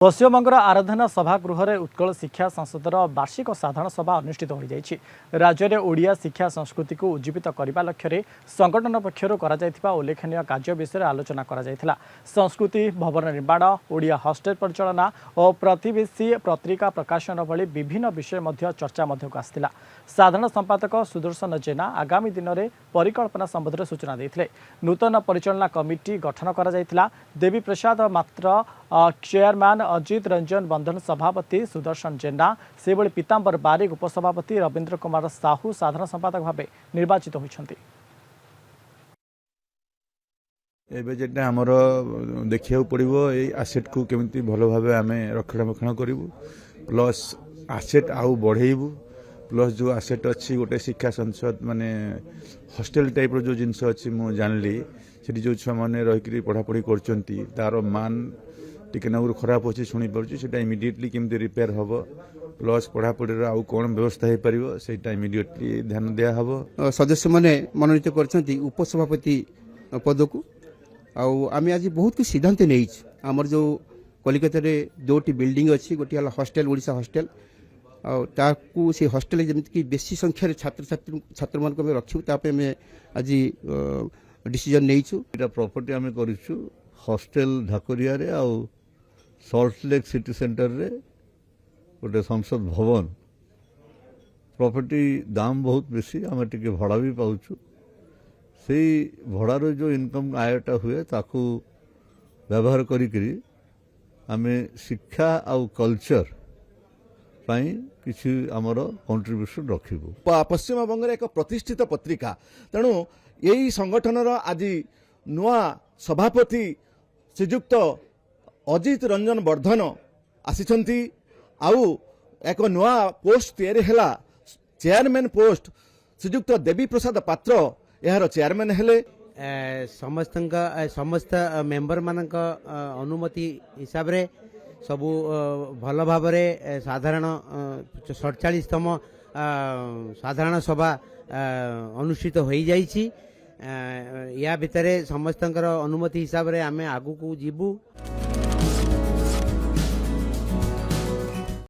पश्चिमबंगर आराधना सभागृह में उत्कल शिक्षा संसदर वार्षिक साधारण सभा अनुष्ठित हो जाइछि। राज्य में ओडिया शिक्षा संस्कृति को उज्जीवित करने लक्ष्य संगठन पक्षर उल्लेखनीय कार्य विषय आलोचना करा जायथिला। संस्कृति भवन निर्माण, ओडिया हॉस्टेल परिचालना और प्रतिवेशी पत्रिका प्रकाशन भली विभिन्न विषय चर्चा आसाला। साधारण संपादक सुदर्शन जेना आगामी दिन में परिकल्पना संबंध सूचना देते। नूतन परिचालना कमिटी गठन करा जायथिला। देवी प्रसाद मात्र चेयरमैन, अजित रंजन बंधन सभापति सुदर्शन जेना, से भली पीतांबर बारिक उपसभापति, रवींद्र कुमार साहू साधारण संपादक भाव निर्वाचित होइछन्ति। जेटा आमर देखा पड़ो आसेट को केमी भल भाव आम रक्षणाबेक्षण करूँ, प्लस आसेट आउ बढ़ेबू, प्लस जो आसेट अच्छी गोटे शिक्षा संसद माने हॉस्टेल टाइप जो जिनस अच्छी मुझे जानली से जो छुआ मैंने रहीकि पढ़ापढ़ी कर मान टिके नागुर खराब अच्छे शुणी पार्टी से इमिडिएटली केमती रिपेयर हम, प्लस पढ़ापढ़ी आउ कौन व्यवस्था हो पार से इमिडिएटली ध्यान दिया हम। सदस्य मैंने मनोनीत कर उपसभापति पद को आम आज बहुत कुछ सिद्धांत नहीं आमर जो कलिकता दोटी बिल्डिंग अच्छी, गोटे हॉस्टेल ओडिशा हॉस्टेल आउ से हॉस्टेल जमीक बेसी संख्यार छात्र मान रखू तामें आज डिसीजन नहीं प्रॉपर्टी आम करूँ हॉस्टेल ढाकुरिया रे आउ सल्ट लेक सिटी सेंटर रे गोटे संसद भवन प्रॉपर्टी दाम बहुत बेसी आम टिके भड़ा भी पाऊँ से भड़ार जो इनकम आयटा हुए ताकू व्यवहार करी आमे शिक्षा आउ कल्चर पाई किसी आमर कंट्रीब्यूशन रखिबू। पश्चिम बंगर एक प्रतिष्ठित पत्रिका तेणु यही संगठनर आज नुआ सभापति श्रीजुक्त अजित रंजन वर्धन आसिछंती आउ एक नुआ पोस्ट तैयारी हैला चेयरमैन पोस्ट श्रीजुक्त देवी प्रसाद पात्र यार चेयरमैन हेले। समस्त मेंबर मानक अनुमति हिसाब रे सबू भल भाव साधारण 47तम साधारण सभा अनुष्ठित हो जाइछि। या भितर समस्त अनुमति हिसाब रे आमे आगु को जीवु।